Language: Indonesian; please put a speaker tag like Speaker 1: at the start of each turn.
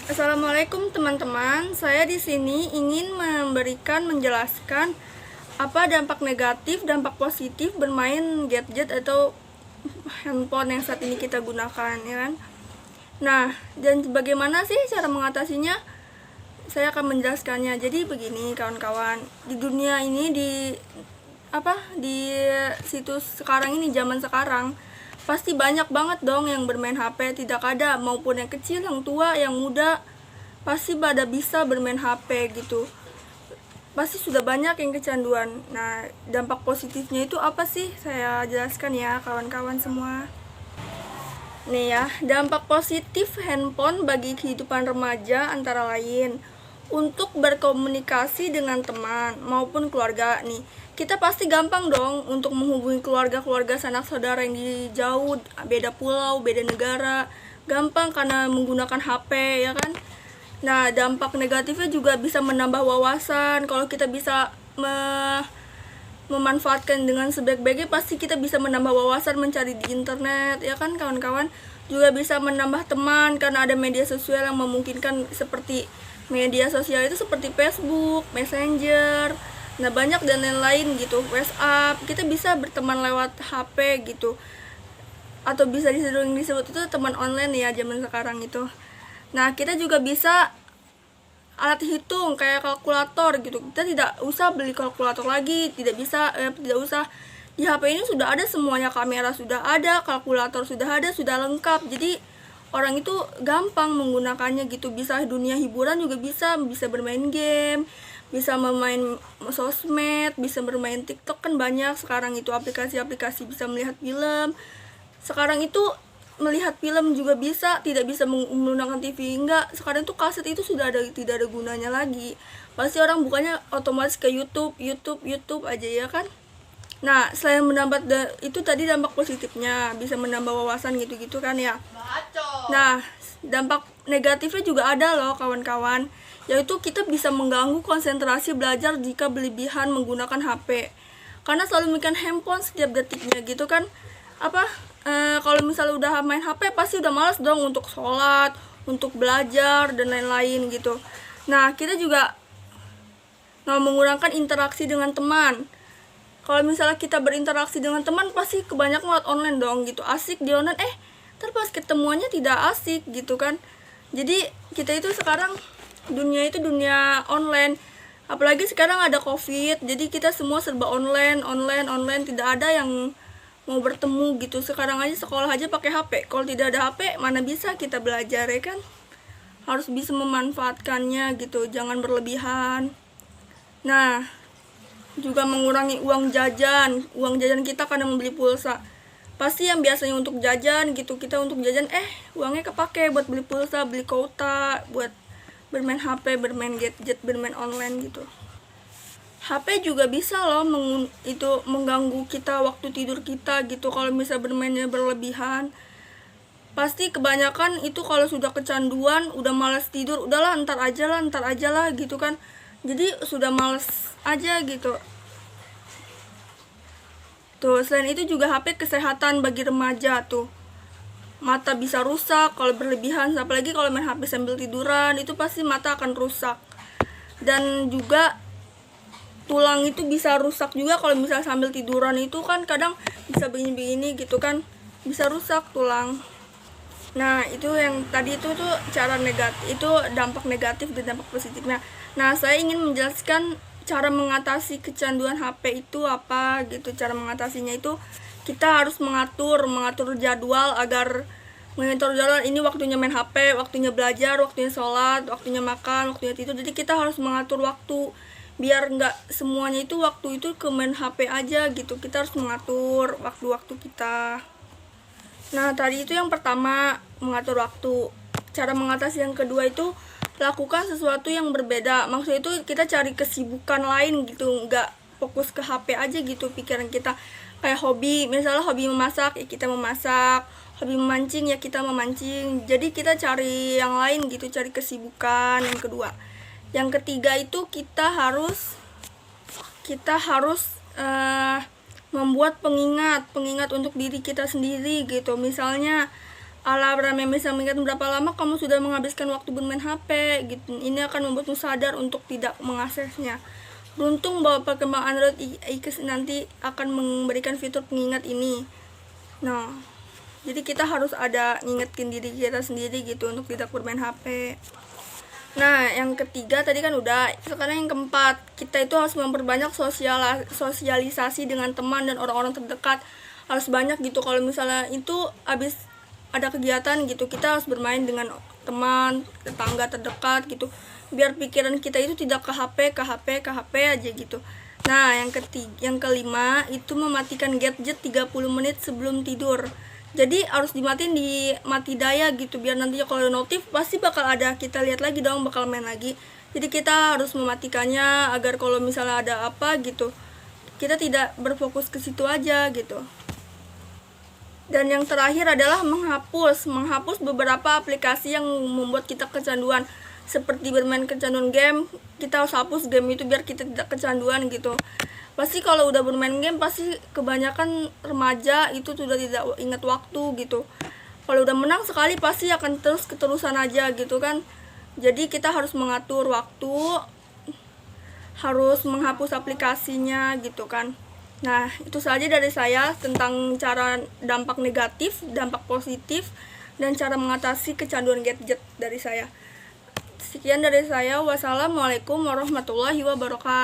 Speaker 1: Assalamualaikum teman-teman. Saya di sini ingin menjelaskan apa dampak negatif, dampak positif bermain gadget atau handphone yang saat ini kita gunakan, ya kan? Nah, dan bagaimana sih cara mengatasinya? Saya akan menjelaskannya. Jadi begini, kawan-kawan. Di dunia ini di situs sekarang ini, zaman sekarang, pasti banyak banget dong yang bermain HP. Tidak ada, maupun yang kecil, yang tua, yang muda, pasti pada bisa bermain HP gitu. Pasti sudah banyak yang kecanduan. Nah, dampak positifnya itu apa sih? Saya jelaskan ya, kawan-kawan semua. Nih ya, dampak positif handphone bagi kehidupan remaja antara lain untuk berkomunikasi dengan teman maupun keluarga nih. Kita pasti gampang dong untuk menghubungi keluarga-keluarga sanak saudara yang di jauh, beda pulau, beda negara. Gampang karena menggunakan HP, ya kan? Nah, dampak negatifnya juga bisa menambah wawasan. Kalau kita bisa memanfaatkan dengan sebaik-baiknya, pasti kita bisa menambah wawasan mencari di internet, ya kan kawan-kawan. Juga bisa menambah teman karena ada media sosial yang memungkinkan, seperti media sosial itu seperti Facebook, Messenger, nah banyak dan lain-lain gitu, WhatsApp. Kita bisa berteman lewat HP gitu, atau bisa disebut itu teman online ya zaman sekarang itu. Nah, kita juga bisa alat hitung kayak kalkulator gitu. Kita tidak usah beli kalkulator lagi, tidak usah. Di HP ini sudah ada semuanya, kamera sudah ada, kalkulator sudah ada, sudah lengkap. Jadi orang itu gampang menggunakannya gitu. Bisa dunia hiburan juga bisa bermain game, bisa bermain sosmed, bisa bermain TikTok, kan banyak sekarang itu aplikasi-aplikasi, bisa melihat film. Sekarang itu melihat film juga bisa, tidak bisa menggunakan TV. Enggak, sekarang tuh kaset itu tidak ada gunanya lagi. Pasti orang bukannya otomatis ke YouTube aja, ya kan? Nah, selain menambah itu tadi dampak positifnya, bisa menambah wawasan gitu-gitu kan ya. Nah, dampak negatifnya juga ada loh kawan-kawan, yaitu kita bisa mengganggu konsentrasi belajar jika berlebihan menggunakan HP. Karena selalu memegang handphone setiap detiknya gitu kan. Kalau misalnya udah main HP, pasti udah malas dong untuk sholat, untuk belajar dan lain-lain gitu. Nah, kita juga mengurangkan interaksi dengan teman. Kalau misalnya kita berinteraksi dengan teman, pasti kebanyakan lewat online dong gitu, asik di online, ntar pas ketemuannya tidak asik gitu kan. Jadi kita itu sekarang dunia itu dunia online, apalagi sekarang ada COVID, jadi kita semua serba online, tidak ada yang mau bertemu gitu. Sekarang aja sekolah aja pakai HP. Kalau tidak ada HP, mana bisa kita belajar, ya kan? Harus bisa memanfaatkannya gitu, jangan berlebihan. Nah, juga mengurangi uang jajan kita karena membeli pulsa. Pasti yang biasanya untuk jajan gitu, kita untuk jajan uangnya kepake buat beli pulsa, beli kuota, buat bermain HP, bermain gadget, bermain online gitu. HP juga bisa loh mengganggu kita waktu tidur kita gitu, kalau bisa bermainnya berlebihan. Pasti kebanyakan itu kalau sudah kecanduan, udah malas tidur, udahlah ntar aja lah gitu kan. Jadi sudah malas aja gitu. Tuh, selain itu juga HP kesehatan bagi remaja tuh. Mata bisa rusak kalau berlebihan, apalagi kalau main HP sambil tiduran, itu pasti mata akan rusak. Dan juga tulang itu bisa rusak juga kalau misalnya sambil tiduran, itu kan kadang bisa begini-begini gitu kan, bisa rusak tulang. Nah, itu yang tadi itu tuh cara negatif, itu dampak negatif dan dampak positifnya. Nah, saya ingin menjelaskan cara mengatasi kecanduan HP itu apa gitu. Cara mengatasinya itu kita harus mengatur jadwal, agar mengatur jadwal ini waktunya main HP, waktunya belajar, waktunya sholat, waktunya makan, waktunya tidur. Jadi kita harus mengatur waktu, biar nggak semuanya itu waktu itu ke main HP aja gitu. Kita harus mengatur waktu-waktu kita. Nah, tadi itu yang pertama, mengatur waktu. Cara mengatasi yang kedua itu lakukan sesuatu yang berbeda. Maksudnya itu kita cari kesibukan lain gitu, nggak fokus ke HP aja gitu pikiran kita. Kayak hobi, misalnya hobi memasak, ya kita memasak. Hobi memancing, ya kita memancing. Jadi kita cari yang lain gitu, cari kesibukan yang kedua. Yang ketiga itu kita harus membuat pengingat untuk diri kita sendiri gitu. Misalnya alarm yang bisa mengingatkan berapa lama kamu sudah menghabiskan waktu bermain HP gitu. Ini akan membuatmu sadar untuk tidak mengaksesnya. Beruntung bahwa perkembangan Android iOS nanti akan memberikan fitur pengingat ini. Nah, jadi kita harus ada ngingetin diri kita sendiri gitu untuk tidak bermain HP. Nah, yang ketiga tadi kan udah. Sekarang yang keempat, kita itu harus memperbanyak sosialisasi dengan teman dan orang-orang terdekat. Harus banyak gitu. Kalau misalnya itu habis ada kegiatan gitu, kita harus bermain dengan teman, tetangga terdekat gitu. Biar pikiran kita itu tidak ke HP aja gitu. Nah, yang kelima itu mematikan gadget 30 menit sebelum tidur. Jadi harus dimatiin di mati daya gitu, biar nantinya kalau notif pasti bakal ada, kita lihat lagi dong, bakal main lagi. Jadi kita harus mematikannya agar kalau misalnya ada apa gitu, kita tidak berfokus ke situ aja gitu. Dan yang terakhir adalah menghapus beberapa aplikasi yang membuat kita kecanduan. Seperti bermain kecanduan game, kita harus hapus game itu biar kita tidak kecanduan gitu. Pasti kalau udah bermain game, pasti kebanyakan remaja itu sudah tidak ingat waktu gitu. Kalau udah menang sekali pasti akan keterusan aja gitu kan. Jadi kita harus mengatur waktu, harus menghapus aplikasinya gitu kan. Nah, itu saja dari saya tentang cara dampak negatif, dampak positif, dan cara mengatasi kecanduan gadget dari saya. Sekian dari saya. Wassalamualaikum warahmatullahi wabarakatuh.